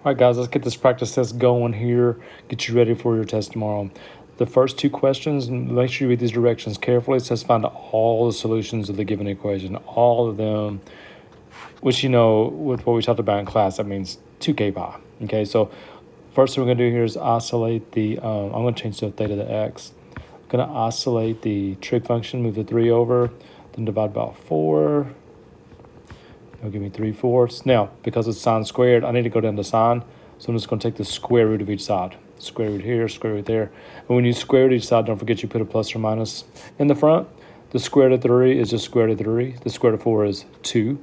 All right, guys, let's get this practice test going here. Get you ready for your test tomorrow. The first two questions, make sure you read these directions carefully. It says find all the solutions of the given equation, all of them, which, you know, with what we talked about in class, that means 2k pi. Okay, so first thing we're going to do here is isolate the, I'm going to change the theta to x. I'm going to isolate the trig function, move the 3 over, then divide by 4. It'll give me 3/4. Now, because it's sine squared, I need to go down to sine, so I'm just going to take the square root of each side. Square root here, square root there. And when you square root each side, don't forget you put a plus or minus in the front. The square root of 3 is just square root of 3. The square root of 4 is 2.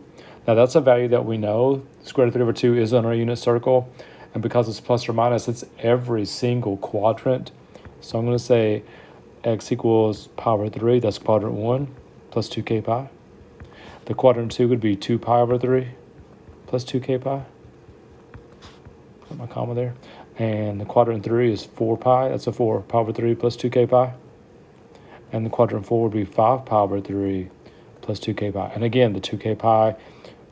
Now, that's a value that we know. Square root of 3 over 2 is on our unit circle. And because it's plus or minus, it's every single quadrant. So I'm going to say x equals pi over 3. That's quadrant 1 plus 2k pi. The quadrant 2 would be 2 pi over 3 plus 2k pi. Put my comma there. And the quadrant 3 is 4 pi. That's a 4 pi over 3 plus 2k pi. And the quadrant 4 would be 5 pi over 3 plus 2k pi. And again, the 2k pi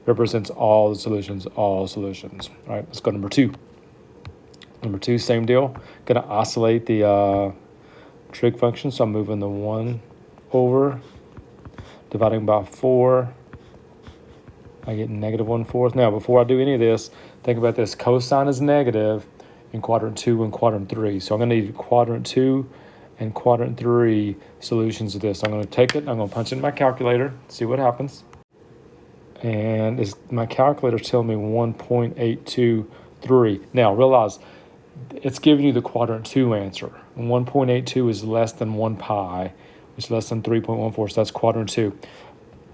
represents all the solutions, all solutions. All right, let's go to number 2. Number 2, same deal. Going to isolate the trig function. So I'm moving the 1 over, dividing by 4. I get negative 1/4. Now, before I do any of this, think about this. Cosine is negative in quadrant 2 and quadrant 3. So I'm going to need quadrant 2 and quadrant 3 solutions of this. So I'm going to take it, I'm going to punch it in my calculator, see what happens. And my calculator's telling me 1.823. Now, realize it's giving you the quadrant 2 answer. And 1.82 is less than 1 pi, which is less than 3.14. So that's quadrant 2.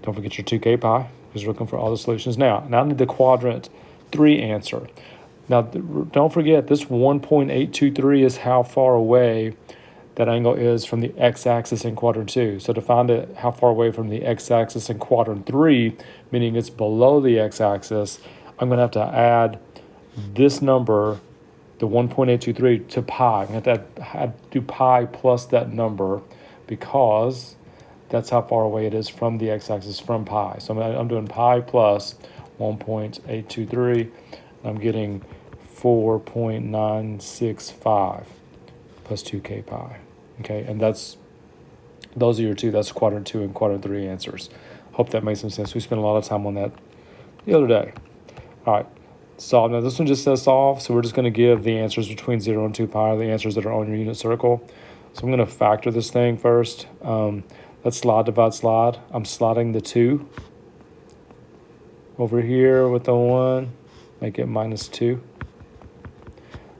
Don't forget your 2k pi. Just looking for all the solutions. Now I need the quadrant 3 answer. Now, don't forget, this 1.823 is how far away that angle is from the x-axis in quadrant 2. So to find it, how far away from the x-axis in quadrant 3, meaning it's below the x-axis, I'm going to have to add this number, the 1.823, to pi. I'm going to have to do pi plus that number because that's how far away it is from the x-axis from pi. So I'm doing pi plus 1.823. I'm getting 4.965 plus 2k pi. Okay, and those are your two. That's quadrant 2 and quadrant 3 answers. Hope that makes some sense. We spent a lot of time on that the other day. All right, solve. Now this one just says solve, so we're just going to give the answers between 0 and 2 pi, the answers that are on your unit circle. So I'm going to factor this thing first. Let's slide, divide, slide. I'm sliding the 2 over here with the 1, make it minus 2.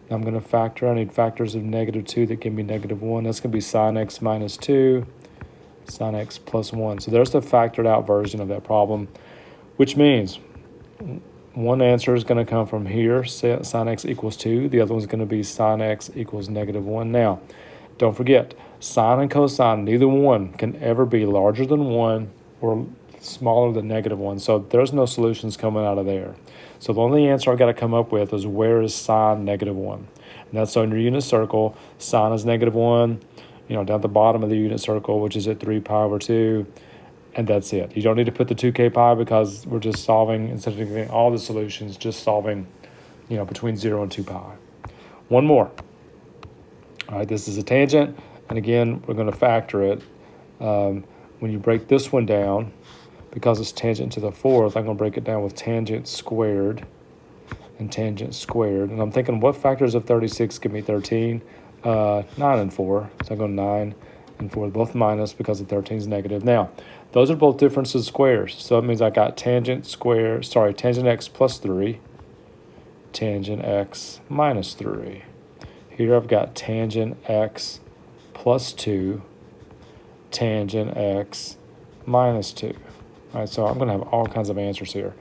Now I'm going to factor. I need factors of negative 2 that give me negative 1. That's going to be sine x minus 2, sine x plus 1. So there's the factored out version of that problem, which means one answer is going to come from here, sine x equals 2. The other one's going to be sine x equals negative 1. Now, don't forget, sine and cosine, neither one can ever be larger than 1 or smaller than negative 1. So there's no solutions coming out of there. So the only answer I've got to come up with is where is sine negative 1? And that's on your unit circle. Sine is negative 1, down at the bottom of the unit circle, which is at 3 pi over 2. And that's it. You don't need to put the 2k pi because we're just solving, instead of getting all the solutions, just solving, between 0 and 2 pi. One more. All right, this is a tangent, and again, we're going to factor it. When you break this one down, because it's tangent to the 4th, I'm going to break it down with tangent squared and tangent squared. And I'm thinking, what factors of 36 give me 13? 9 and 4. So I go 9 and 4, both minus because the 13 is negative. Now, those are both differences of squares. So that means I got tangent x plus 3, tangent x minus 3. Here I've got tangent x plus 2, tangent x minus 2. All right, so I'm going to have all kinds of answers here.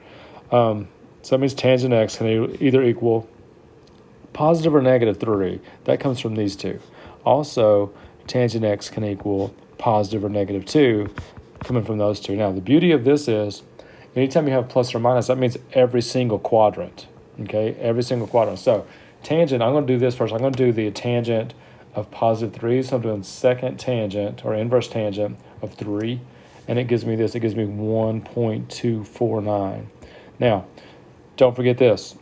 So that means tangent x can either equal positive or negative 3. That comes from these two. Also, tangent x can equal positive or negative 2, coming from those two. Now, the beauty of this is, anytime you have plus or minus, that means every single quadrant. Okay, every single quadrant. So tangent, I'm going to do this first. I'm going to do the tangent of positive 3. So I'm doing second tangent or inverse tangent of 3. And it gives me this. It gives me 1.249. Now, don't forget this.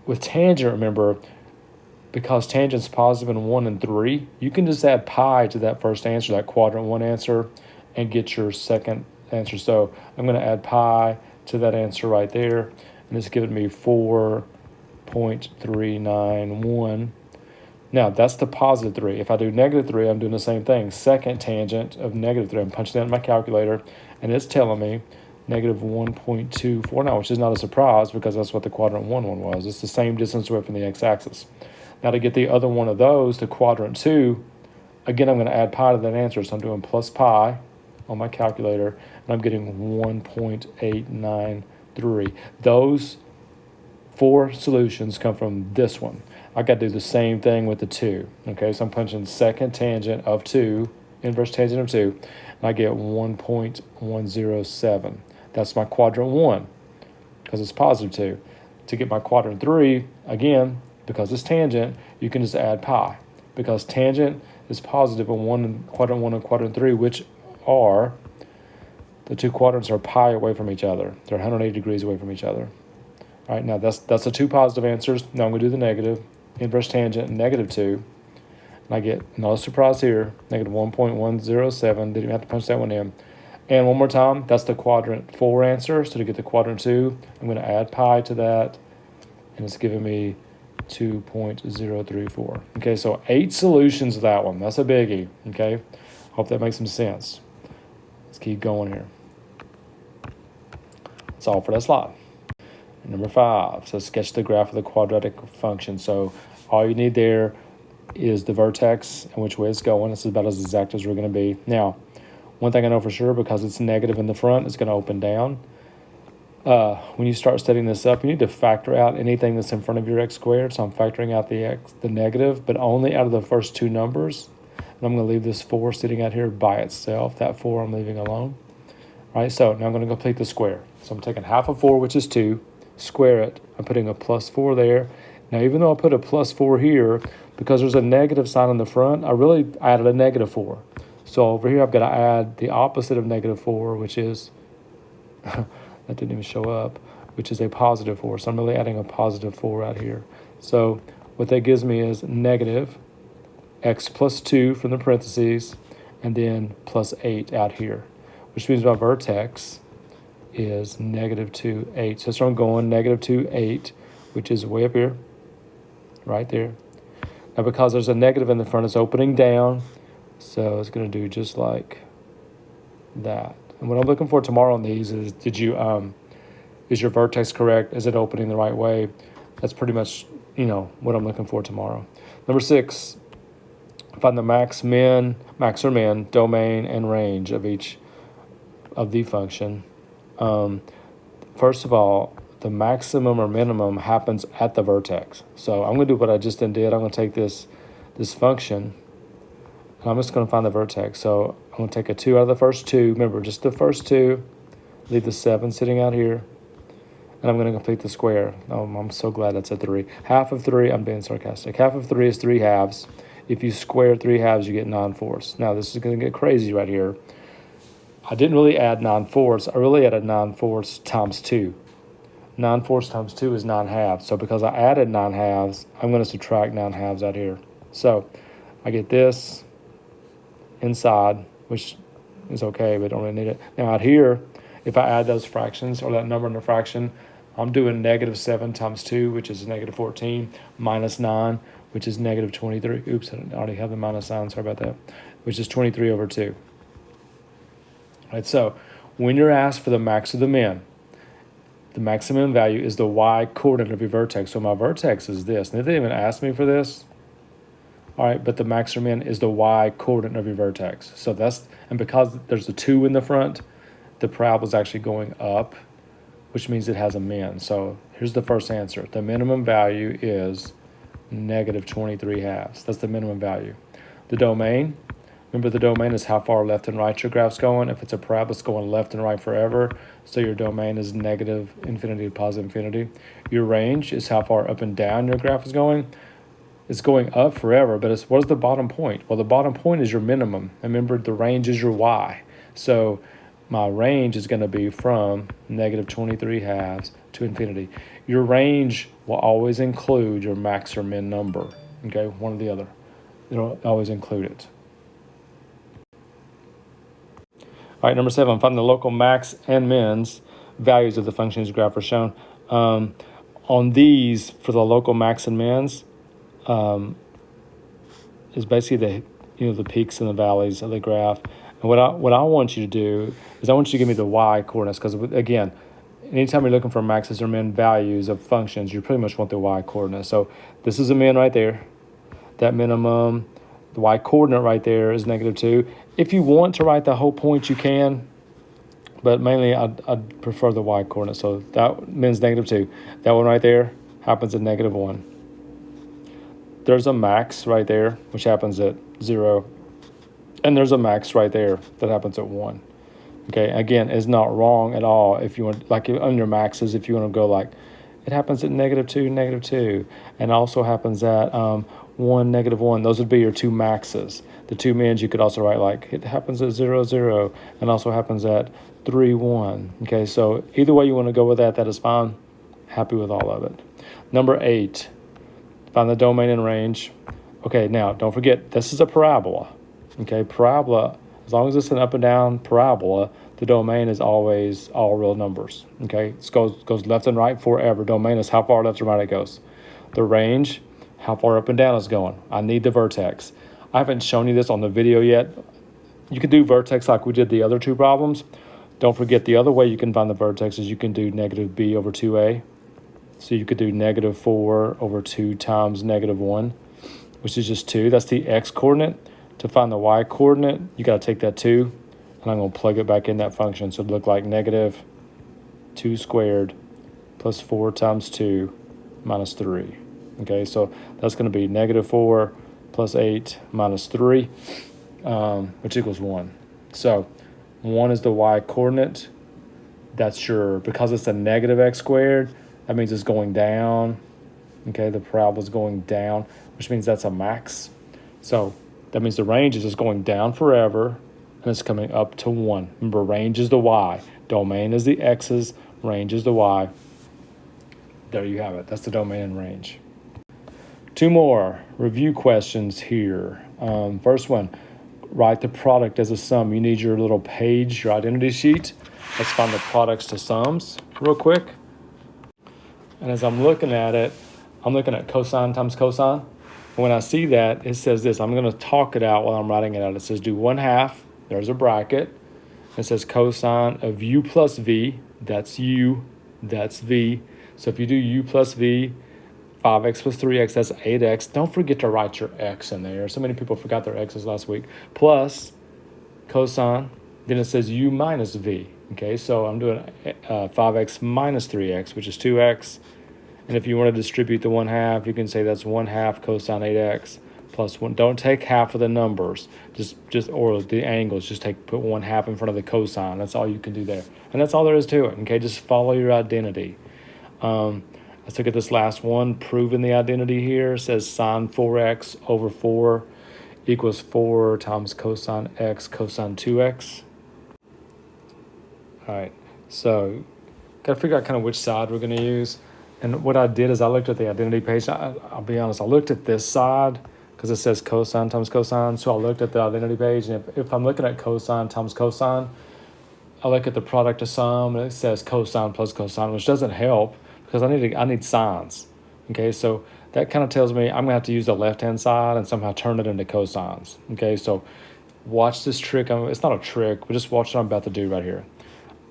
with tangent, remember, because tangent's positive in 1 and 3, you can just add pi to that first answer, that quadrant 1 answer, and get your second answer. So I'm going to add pi to that answer right there, and it's giving me 4.391. Now, that's the positive 3. If I do negative 3, I'm doing the same thing. Second tangent of negative 3. I'm punching that in my calculator, and it's telling me negative 1.24 now, which is not a surprise because that's what the quadrant 1 one was. It's the same distance away from the x-axis. Now, to get the other one of those, the quadrant 2, again, I'm going to add pi to that answer. So I'm doing plus pi on my calculator, and I'm getting 1.893. Those 4 solutions come from this one. I got to do the same thing with the 2. Okay, so I'm punching second tangent of 2, inverse tangent of 2, and I get 1.107. That's my quadrant 1 because it's positive 2. To get my quadrant 3, again, because it's tangent, you can just add pi. Because tangent is positive in quadrant 1 and quadrant 3, which are, the 2 quadrants are pi away from each other. They're 180 degrees away from each other. All right, now that's the 2 positive answers. Now I'm going to do the negative. Inverse tangent, negative 2. And I get, no surprise here, negative 1.107. Didn't even have to punch that one in. And one more time, that's the quadrant 4 answer. So to get the quadrant 2, I'm going to add pi to that. And it's giving me 2.034. Okay, so 8 solutions of that one. That's a biggie. Okay, hope that makes some sense. Let's keep going here. That's all for that slide. Number 5, so sketch the graph of the quadratic function. So all you need there is the vertex and which way it's going. This is about as exact as we're going to be. Now, one thing I know for sure, because it's negative in the front, it's going to open down. When you start setting this up, you need to factor out anything that's in front of your x squared. So I'm factoring out the negative, but only out of the first 2 numbers. And I'm going to leave this 4 sitting out here by itself. That 4 I'm leaving alone. All right, so now I'm going to complete the square. So I'm taking half of 4, which is 2. Square it. I'm putting a plus 4 there. Now, even though I put a plus 4 here, because there's a negative sign in the front, I really added a negative 4. So over here, I've got to add the opposite of negative 4, which is, that didn't even show up, which is a positive 4. So I'm really adding a positive 4 out here. So what that gives me is negative x plus 2 from the parentheses, and then plus 8 out here, which means my vertex is negative 2, 8. So that's where I'm going, negative 2, 8, which is way up here, right there. Now, because there's a negative in the front, it's opening down, so it's going to do just like that. And what I'm looking for tomorrow on these is, is your vertex correct? Is it opening the right way? That's pretty much, what I'm looking for tomorrow. Number 6, find the max or min, domain, and range of each of the function. First of all, the maximum or minimum happens at the vertex. So I'm going to do what I just did. I'm going to take this function, and I'm just going to find the vertex. So I'm going to take a 2 out of the first 2. Remember, just the first 2. Leave the 7 sitting out here. And I'm going to complete the square. Oh, I'm so glad that's a 3. Half of 3, I'm being sarcastic. Half of 3 is 3 halves. If you square 3 halves, you get 9/4. Now, this is going to get crazy right here. I didn't really add 9/4. I really added 9/4 times 2. 9/4 times 2 is 9 halves. So because I added 9 halves, I'm going to subtract 9 halves out here. So I get this inside, which is okay, but don't really need it. Now out here, if I add those fractions or that number in the fraction, I'm doing negative 7 times 2, which is negative 14, minus 9, which is negative 23. Oops, I already have the minus sign, sorry about that, which is 23 over 2. All right, so when you're asked for the max or the min, the maximum value is the y-coordinate of your vertex. So my vertex is this. And they didn't even ask me for this. All right, but the max or min is the y-coordinate of your vertex. So and because there's a 2 in the front, the parabola is actually going up, which means it has a min. So here's the first answer. The minimum value is negative 23 halves. That's the minimum value. The domain, remember the domain is how far left and right your graph's going. If it's a parabola, it's going left and right forever. So your domain is negative infinity to positive infinity. Your range is how far up and down your graph is going. It's going up forever, but what is the bottom point? Well, the bottom point is your minimum. Remember, the range is your y. So my range is going to be from negative 23 halves to infinity. your range will always include your max or min number. Okay, one or the other. It'll always include it. All right, number 7, find the local max and mins values of the functions graph are shown. On these, for the local max and mins, is basically the peaks and the valleys of the graph. And what I want you to do is I want you to give me the y coordinates, because again, anytime you're looking for maxes or min values of functions, you pretty much want the y coordinates. So this is a min right there. That minimum, the y coordinate right there is -2. If you want to write the whole point, you can, but mainly I'd prefer the y coordinate. So that min's -2. That one right there happens at -1. There's a max right there, which happens at 0. And there's a max right there that happens at 1. Okay, again, it's not wrong at all if you want, like on your maxes, if you want to go like, it happens at -2, -2. And also happens at 1, -1. Those would be your two maxes. The two mins you could also write like, it happens at 0, 0. And also happens at 3, 1. Okay, so either way you want to go with that, that is fine. Happy with all of it. Number 8. Find the domain and range. Okay, now don't forget, this is a parabola. Okay, parabola, as long as it's an up and down parabola, the domain is always all real numbers. Okay, it goes left and right forever. Domain is how far left and right it goes. The range, how far up and down it's going. I need the vertex. I haven't shown you this on the video yet. You can do vertex like we did the other two problems. Don't forget, the other way you can find the vertex is you can do -b over 2a. So you could do -4 over 2 times -1, which is just 2. That's the x-coordinate. To find the y-coordinate, you got to take that 2, and I'm going to plug it back in that function. So it'd look like -2 squared plus 4 times 2 minus 3. Okay, so that's going to be -4 plus 8 minus 3, which equals 1. So 1 is the y-coordinate. That's your, because it's a -x squared, that means it's going down. Okay, the parabola is going down, which means that's a max. So that means the range is just going down forever, and it's coming up to 1. Remember, range is the y. Domain is the x's. Range is the y. There you have it. That's the domain and range. 2 more review questions here. First one, write the product as a sum. You need your little page, your identity sheet. Let's find the products to sums real quick. And as I'm looking at it, I'm looking at cosine times cosine. And when I see that, it says this. I'm going to talk it out while I'm writing it out. It says do 1/2. There's a bracket. It says cosine of u plus v. That's u. That's v. So if you do u plus v, 5x plus 3x, that's 8x. Don't forget to write your x in there. So many people forgot their x's last week. Plus cosine. Then it says u minus v. Okay, so I'm doing 5x minus 3x, which is 2x. And if you want to distribute the 1/2, you can say that's 1/2 cosine 8x plus 1. Don't take half of the numbers, just or the angles. Just put 1/2 in front of the cosine. That's all you can do there, and that's all there is to it. Okay, just follow your identity. Let's look at this last one. Proving the identity here. It says sine 4x over 4 equals 4 times cosine x cosine 2x. All right, so got to figure out kind of which side we're going to use. And what I did is I looked at the identity page. I'll be honest, I looked at this side because it says cosine times cosine. So I looked at the identity page, and if I'm looking at cosine times cosine, I look at the product of sum, and it says cosine plus cosine, which doesn't help because I need sines. Okay, so that kind of tells me I'm going to have to use the left-hand side and somehow turn it into cosines. Okay, so watch this trick. It's not a trick, but just watch what I'm about to do right here.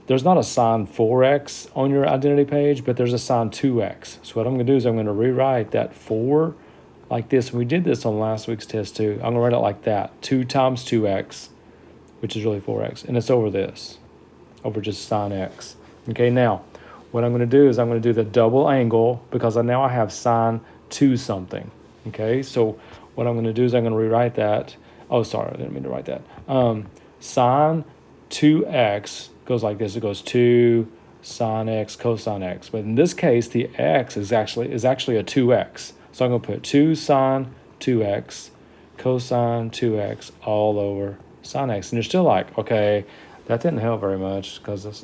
There's not a sine 4x on your identity page, but there's a sine 2x. So what I'm going to do is I'm going to rewrite that 4 like this. We did this on last week's test too. I'm going to write it like that. 2 times 2x, which is really 4x. And it's over this, over just sine x. Okay, now what I'm going to do is I'm going to do the double angle because now I have sine 2 something. Okay, so what I'm going to do is I'm going to rewrite that. Oh, sorry, I didn't mean to write that. Sine 2x goes like this. It goes 2 sine x cosine x. But in this case, the x is actually a 2x. So I'm going to put 2 sine 2x cosine 2x all over sine x. And you're still like, okay, that didn't help very much because,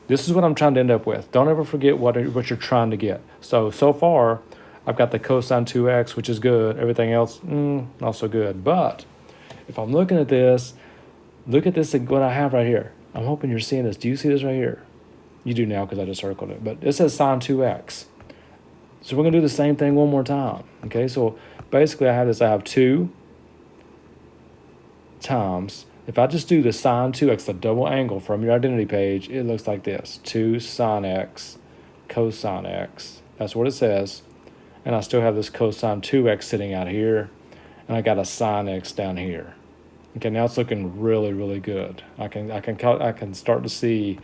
This is what I'm trying to end up with. Don't ever forget what you're trying to get. So far, I've got the cosine 2x, which is good. Everything else, not so good. But if I'm looking at this, look at this, what I have right here. I'm hoping you're seeing this. Do you see this right here? You do now because I just circled it. But it says sine 2x. So we're going to do the same thing one more time. Okay, so basically I have this. I have 2 times. If I just do the sine 2x, the double angle from your identity page, it looks like this. 2 sine x cosine x. That's what it says. And I still have this cosine 2x sitting out here. And I got a sine x down here. Okay, now it's looking really, really good. I can start to see,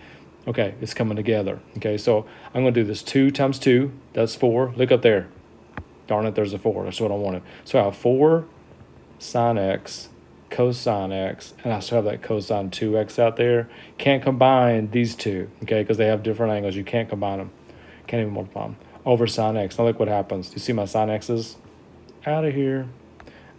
okay, it's coming together. Okay, so I'm going to do this 2 times 2. That's 4. Look up there. Darn it, there's a 4. That's what I wanted. So I have 4 sine x cosine x, and I still have that cosine 2x out there. Can't combine these two, okay, because they have different angles. You can't combine them. Can't even multiply them. Over sine x. Now look what happens. You see my sine x's out of here.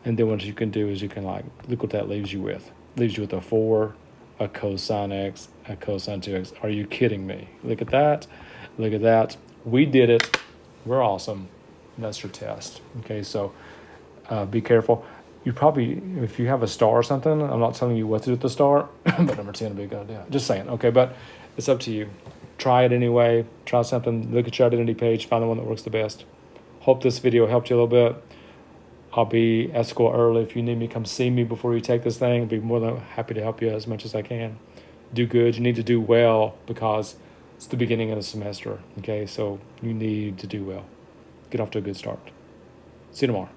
And then what you can do is you can look what that leaves you with. Leaves you with a 4, a cosine x, a cosine 2x. Are you kidding me? Look at that. Look at that. We did it. We're awesome. And that's your test. Okay, so be careful. You probably, if you have a star or something, I'm not telling you what to do with the star, but number 10 would be a good idea. Just saying. Okay, but it's up to you. Try it anyway. Try something. Look at your identity page. Find the one that works the best. Hope this video helped you a little bit. I'll be at school early. If you need me, come see me before you take this thing. I'll be more than happy to help you as much as I can. Do good. You need to do well because it's the beginning of the semester. Okay, so you need to do well. Get off to a good start. See you tomorrow.